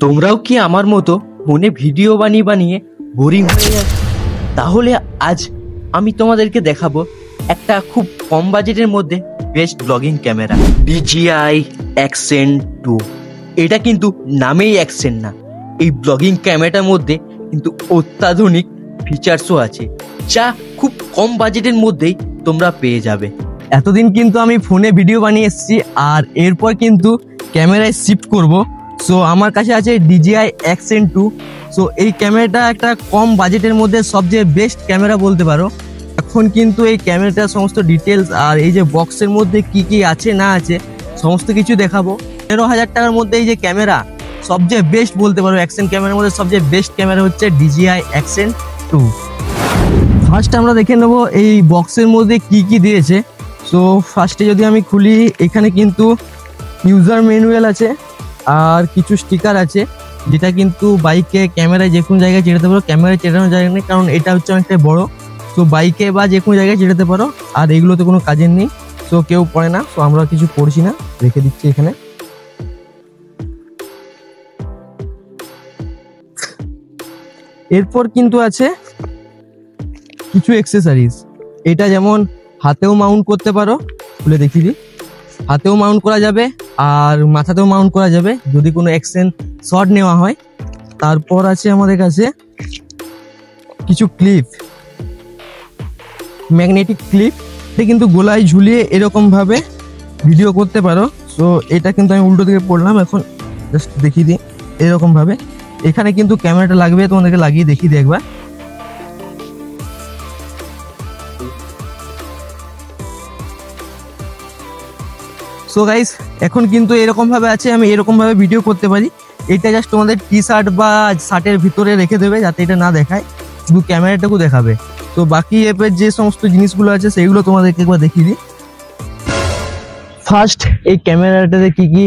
তোমরাও কি আমার মতো ফোনে ভিডিও বানিয়ে বানিয়ে বোরিং হয়ে যাচ্ছ? তাহলে আজ আমি তোমাদেরকে দেখাবো একটা খুব কম বাজেটের মধ্যে best blogging camera, DJI Accent 2। এটা কিন্তু নামেই অ্যাকসেন্ট না, এই ব্লগিং ক্যামেরাটার মধ্যে কিন্তু অত্যাধুনিক ফিচার্সও আছে, যা খুব কম বাজেটের মধ্যেই তোমরা পেয়ে যাবে। এতদিন কিন্তু আমি ফোনে ভিডিও বানিয়ে এসেছি, আর এরপর কিন্তু ক্যামেরায় শিফট করব। সো আমার কাছে আছে DJI Accent 2। সো এই ক্যামেরাটা একটা কম বাজেটের মধ্যে সবচেয়ে বেস্ট ক্যামেরা বলতে পারো। এখন কিন্তু এই ক্যামেরাটার সমস্ত ডিটেলস আর এই যে বক্সের মধ্যে কি কি আছে না আছে সমস্ত কিছু দেখাবো। 13,000 টাকার মধ্যে এই যে ক্যামেরা সবচেয়ে বেস্ট বলতে পারো, অ্যাকশন ক্যামেরার মধ্যে সবচেয়ে বেস্ট ক্যামেরা হচ্ছে DJI Accent 2। ফার্স্ট আমরা দেখে নেবো এই বক্সের মধ্যে কি কি দিয়েছে। সো ফার্স্টে যদি আমি খুলি, এখানে কিন্তু ইউজার ম্যানুয়াল আছে আর কিছু স্টিকার আছে, যেটা কিন্তু বাইকে ক্যামেরায় যে কোনো জায়গায় চেটাতে পারো। ক্যামেরায় চেটানোর জায়গা নেই, কারণ এটা হচ্ছে অনেকটা বড়। তো বাইকে বা যে কোনো জায়গায় চেটাতে পারো, আর এগুলোতে কোনো কাজের নেই। সো কেউ পড়ে না, সো আমরা কিছু পড়ছি না, রেখে দিচ্ছি এখানে। এরপর কিন্তু আছে কিছু অ্যাক্সেসরিজ। এটা যেমন হাতেও মাউন্ট করতে পারো, খুলে দেখিয়ে দিই। হাতেও মাউন্ট করা যাবে আর মাথাতেও মাউন্ট করা যাবে যদি কোনো অ্যাকশন শট নেওয়া হয়। তারপর আছে আমাদের কাছে কিছু ক্লিপ, ম্যাগনেটিক ক্লিপ। এটা কিন্তু গোলায় ঝুলিয়ে এরকম ভাবে ভিডিও করতে পারো। সো এটা কিন্তু আমি উল্টো দিকে পড়লাম, এখন জাস্ট দেখিয়ে দিই। এরকম ভাবে এখানে কিন্তু ক্যামেরাটা লাগবে, তোমাদেরকে লাগিয়ে দেখিয়ে দিই একবার। সো গাইস, এখন কিন্তু এরকম ভাবে আছে, আমি এরকম ভাবে ভিডিও করতে পারি। এটা জাস্ট তোমাদের টি-শার্ট বা শার্টের ভিতরে রেখে দেবে, যাতে এটা না দেখায়, শুধু ক্যামেরাটাকে দেখাবে। তো বাকি অ্যাপের যে সমস্ত জিনিসগুলো আছে সেইগুলো তোমাদেরকে একবার দেখিয়ে দিই। ফার্স্ট এই ক্যামেরাটাতে কি কি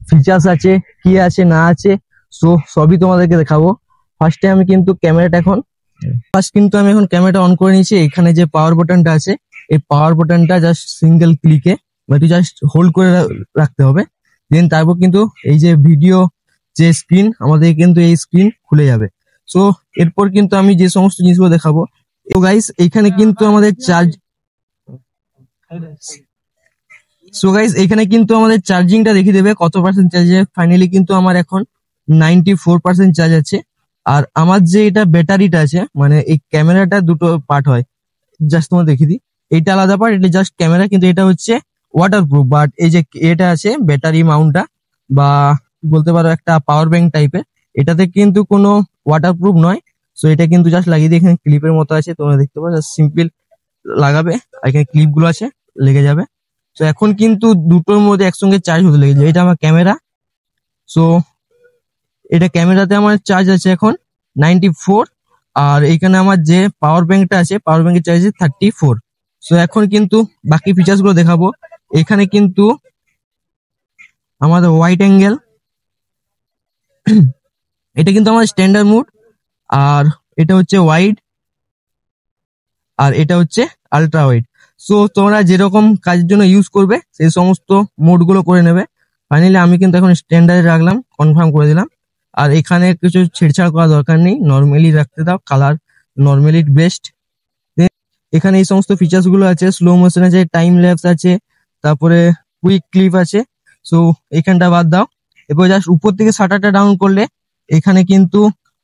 ফিচার্স আছে, কি আছে না আছে, সো সবই তোমাদেরকে দেখাবো। ফার্স্টে আমি কিন্তু ক্যামেরাটা এখন ক্যামেরাটা অন করে নিয়েছি। এখানে যে পাওয়ার বাটনটা আছে, এই পাওয়ার বাটনটা জাস্ট সিঙ্গেল ক্লিকে একটু জাস্ট হোল্ড করে রাখতে হবে। দেন তারপর কিন্তু এই যে ভিডিও যে স্ক্রিন, আমাদের কিন্তু এই স্ক্রিন খুলে যাবে। সো এরপর কিন্তু আমি যে সমস্ত জিনিসগুলো দেখাবো। তো গাইস, এখানে কিন্তু আমাদের চার্জিংটা দেখিয়ে দেবে কত পার্সেন্ট চার্জ। ফাইনালি কিন্তু আমার এখন 94% চার্জ আছে। আর আমার যে এটা ব্যাটারিটা আছে, মানে এই ক্যামেরাটা দুটো পার্ট হয়, জাস্ট তোমার দেখিয়ে দিই। এটা আলাদা পার্ট, এটা জাস্ট ক্যামেরা, কিন্তু এটা হচ্ছে ওয়াটারপ্রুফ। বাট এই যে এটা আছে ব্যাটারি মাউন্টটা, বা বলতে পারো একটা পাওয়ার ব্যাংক টাইপের, এটাতে কিন্তু কোনো ওয়াটারপ্রুফ নয়। সো এটা কিন্তু জাস্ট লাগিয়ে দিয়ে, এখানে ক্লিপের মতো আছে, তোমরা দেখতে পারো, জাস্ট সিম্পল লাগাবে, এখানে ক্লিপ গুলো আছে, লেগে যাবে। তো এখন কিন্তু দুটোর মধ্যে একসঙ্গে চার্জ হতে লেগেছে। এটা আমার ক্যামেরা। সো এটা ক্যামেরাতে আমার চার্জ আছে এখন 94, আর এখানে আমার যে পাওয়ার ব্যাংকটা আছে, পাওয়ার ব্যাংকের চার্জ আছে 34। সো এখন কিন্তু বাকি ফিচার্স গুলো দেখাবো। এখানে কিন্তু আমাদের ওয়াইড অ্যাঙ্গেল, এটা কিন্তু আমার স্ট্যান্ডার্ড মোড, আর এটা হচ্ছে ওয়াইড, আর এটা হচ্ছে আলট্রা ওয়াইড। সো তোমরা যেরকম কাজের জন্য ইউজ করবে সেই সমস্ত মোড গুলো করে নেবে। ফাইনালি আমি কিন্তু এখন স্ট্যান্ডার্ডে রাখলাম, কনফার্ম করে দিলাম। আর এখানে কিছু ছেড়ছাড় করা দরকার নেই, নর্মালি রাখতে দাও, কালার নর্মালি বেস্ট। এখানে এই সমস্ত ফিচার্স গুলো আছে, স্লো মোশন আছে, টাইম ল্যাপস আছে, তারপরে কুইক ক্লিপ আছে। সো এখানটা বাদ দাও। এরপর জাস্ট উপর থেকে শাটারটা ডাউন করলে এখানে কিন্তু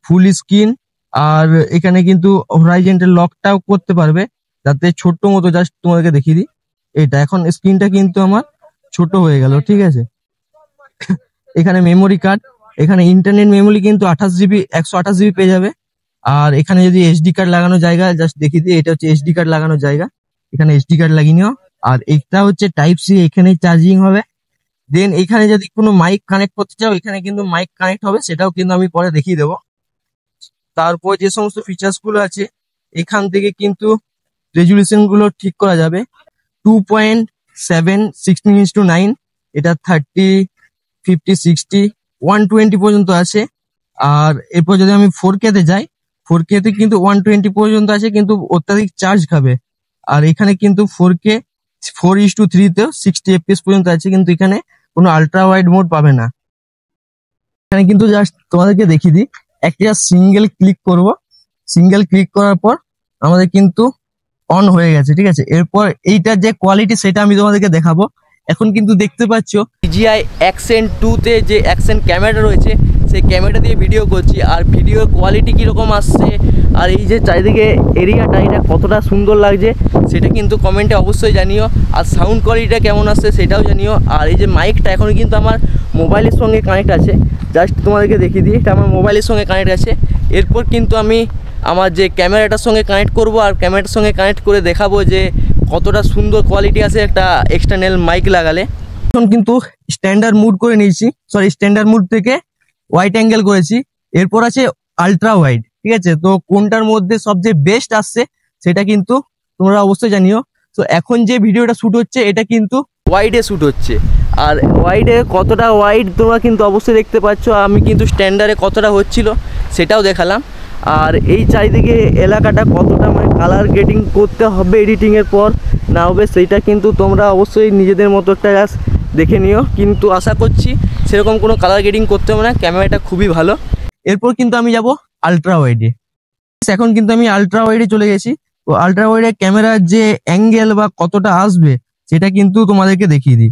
ফুল স্ক্রিন, আর এখানে কিন্তু হরাইজন্টাল লকটাও করতে পারবে, যাতে ছোট্ট মতো, জাস্ট তোমাদেরকে দেখিয়ে দিই। এটা এখন স্ক্রিনটা কিন্তু আমার ছোট হয়ে গেল, ঠিক আছে। এখানে মেমোরি কার্ড, এখানে ইন্টারনেট মেমোরি কিন্তু 28 GB 128 GB পেয়ে যাবে। আর এখানে যদি এসডি কার্ড লাগানোর জায়গা, জাস্ট দেখিয়ে দিই, এটা হচ্ছে এসডি কার্ড লাগানোর জায়গা, এখানে এসডি কার্ড লাগিয়ে নিও। আর এটা হচ্ছে টাইপ সি, এখানে চার্জিং হবে। দেন এখানে যদি কোনো মাইক কানেক্ট করতে চাও, এখানে কিন্তু মাইক কানেক্ট হবে, সেটাও কিন্তু আমি পরে দেখিয়ে দেবো। তারপর যে সমস্ত ফিচার্স গুলো আছে, এখান থেকে কিন্তু রেজুলেশন গুলো ঠিক করা যাবে। 2.7 16:9, এটা 30 50 60 120 পর্যন্ত আছে। আর এরপর যদি আমি 4K তে যাই, 4K তে কিন্তু 120 পর্যন্ত আছে, কিন্তু অত্যাধিক চার্জ খাবে। আর এখানে কিন্তু 4K 4:3 তে 60 FPS পর্যন্ত আছে, কিন্তু এখানে কোনো আলট্রা ওয়াইড মোড পাবে না। এখানে কিন্তু জাস্ট তোমাদেরকে দেখিয়ে দিই, একটা সিঙ্গেল ক্লিক করব, সিঙ্গেল ক্লিক করার পর আমাদের কিন্তু অন হয়ে গেছে, ঠিক আছে। এরপর এইটার যে কোয়ালিটি সেটা আমি তোমাদেরকে দেখাবো। এখন কিন্তু দেখতে পাচ্ছ DJI Action 2 তে যে অ্যাকশন ক্যামেরা রয়েছে সেই ক্যামেরা দিয়ে ভিডিও করছি, আর ভিডিওর কোয়ালিটি কীরকম আসছে আর এই যে চারিদিকে এরিয়াটা এটা কতটা সুন্দর লাগছে সেটা কিন্তু কমেন্টে অবশ্যই জানিও, আর সাউন্ড কোয়ালিটিটা কেমন আসছে সেটাও জানিও। আর এই যে মাইকটা এখন কিন্তু আমার মোবাইলের সঙ্গে কানেক্ট আছে, জাস্ট তোমাদেরকে দেখিয়ে দিই, এটা আমার মোবাইলের সঙ্গে কানেক্ট আছে। এরপর কিন্তু আমি আমার যে ক্যামেরাটার সঙ্গে কানেক্ট করব, আর ক্যামেরাটার সঙ্গে কানেক্ট করে দেখাবো যে কতটা সুন্দর কোয়ালিটি আছে একটা এক্সটার্নাল মাইক লাগালে। এখন কিন্তু স্ট্যান্ডার্ড মুড করে নিয়েছি, সরি স্ট্যান্ডার্ড মুড থেকে ওয়াইড অ্যাঙ্গেল করেছি। এরপর আছে আলট্রা ওয়াইড, ঠিক আছে। তো কোনটার মধ্যে সবচেয়ে বেস্ট আসছে সেটা কিন্তু তোমরা অবশ্যই জানিও। তো এখন যে ভিডিওটা শ্যুট হচ্ছে এটা কিন্তু ওয়াইডে শ্যুট হচ্ছে, আর ওয়াইডে কতটা ওয়াইড তোমরা কিন্তু অবশ্যই দেখতে পাচ্ছ, আমি কিন্তু স্ট্যান্ডার্ডে কতটা হচ্ছিল সেটাও দেখালাম। আর এই চারিদিকে এলাকাটা কতটা মানে কালার গ্রেডিং করতে হবে এডিটিংয়ের পর না হবে সেইটা কিন্তু তোমরা অবশ্যই নিজেদের মতো একটা গাছ দেখে নিও, কিন্তু আশা করছি সেরকম কোনো কালার গ্রেডিং করতে হবে না, ক্যামেরাটা খুবই ভালো। এরপর কিন্তু আমি যাব আলট্রা ওয়াইডে। এখন কিন্তু আমি আলট্রা ওয়াইডে চলে গেছি। তো আলট্রা ওয়াইডে ক্যামেরার যে অ্যাঙ্গেল বা কতটা আসবে সেটা কিন্তু তোমাদেরকে দেখিয়ে দিই।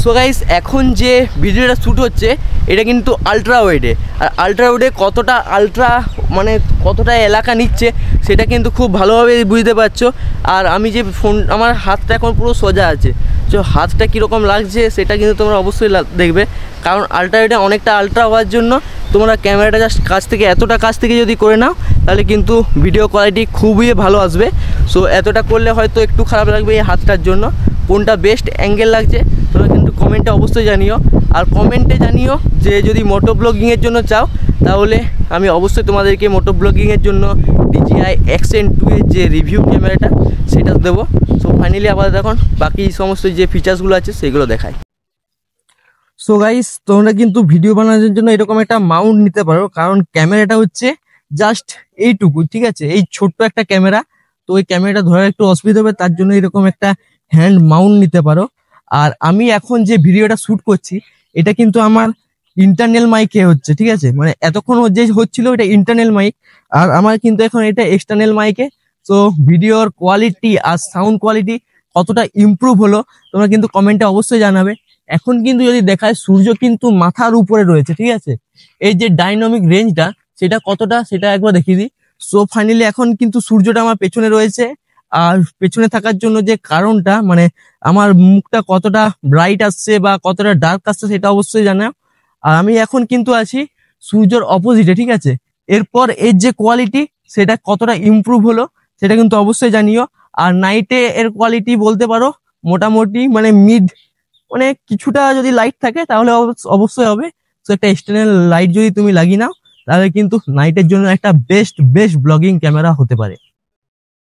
সো গাইস, এখন যে ভিডিওটা শ্যুট হচ্ছে এটা কিন্তু আলট্রা ওয়াইডে, আর আলট্রা ওয়াইডে কতটা আলট্রা মানে কতটা এলাকা নিচ্ছে সেটা কিন্তু খুব ভালোভাবে বুঝতে পারছো। আর আমি যে ফোন, আমার হাতটা এখন পুরো সোজা আছে, তো হাতটা কীরকম লাগছে সেটা কিন্তু তোমরা অবশ্যই দেখবে, কারণ আলট্রা ওয়াইডে অনেকটা আলট্রা হওয়ার জন্য তোমরা ক্যামেরাটা জাস্ট কাছ থেকে এতটা কাছ থেকে যদি করে নাও তাহলে কিন্তু ভিডিও কোয়ালিটি খুবই ভালো আসবে। সো এতটা করলে হয়তো একটু খারাপ লাগবে এই হাতটার জন্য। কোনটা বেস্ট অ্যাঙ্গেল লাগছে তোমরা কিন্তু কমেন্টে অবশ্যই জানিও, আর কমেন্টে জানিও যে যদি মোটো ব্লগিংয়ের জন্য চাও তাহলে আমি অবশ্যই তোমাদেরকে মোটো ব্লগিংয়ের জন্য DJI Action 2 এর যে রিভিউ ক্যামেরাটা সেটা দেবো। সো ফাইনালি আবার দেখুন বাকি সমস্ত যে ফিচার্সগুলো আছে সেগুলো দেখায়। সো গাইস, তোমরা কিন্তু ভিডিও বানানোর জন্য এরকম একটা মাউন্ট নিতে পারো, কারণ ক্যামেরাটা হচ্ছে জাস্ট এইটুকু, ঠিক আছে, এই ছোট্ট একটা ক্যামেরা। তো ওই ক্যামেরাটা ধরার একটু অসুবিধা হবে, তার জন্য এরকম একটা হ্যান্ড মাউন্ট নিতে পারো। আর আমি এখন যে ভিডিওটা শুট করছি এটা কিন্তু আমার ইন্টারনাল মাইকে হচ্ছে, ঠিক আছে, মানে এতক্ষণ যে হচ্ছিল এটা ইন্টারনাল মাইক, আর আমার কিন্তু এখন এটা এক্সটার্নাল মাইকে। তো ভিডিওর কোয়ালিটি আর সাউন্ড কোয়ালিটি কতটা ইমপ্রুভ হলো তোমরা কিন্তু কমেন্টে অবশ্যই জানাবে। এখন কিন্তু যদি দেখায় সূর্য কিন্তু মাথার উপরে রয়েছে, ঠিক আছে, এই যে ডাইনামিক রেঞ্জটা সেটা কতটা সেটা একবার দেখিয়ে দিই। সো ফাইনালি এখন কিন্তু সূর্যটা আমার পেছনে রয়েছে, আর পেছনে থাকার জন্য যে কারণটা মানে আমার মুখটা কতটা ব্রাইট আসছে বা কতটা ডার্ক আসছে সেটা অবশ্যই জানাও। আর আমি এখন কিন্তু আছি সূর্যর অপোজিটে, ঠিক আছে। এরপর এর যে কোয়ালিটি সেটা কতটা ইমপ্রুভ হলো সেটা কিন্তু অবশ্যই জানিও। আর নাইটে এর কোয়ালিটি বলতে পারো মোটামুটি মানে মিড, মানে কিছুটা যদি লাইট থাকে তাহলে অবশ্যই হবে। তো একটা এক্সটার্নাল লাইট যদি তুমি লাগিয়ে নাও তাহলে কিন্তু নাইটের জন্য একটা বেস্ট ব্লগিং ক্যামেরা হতে পারে।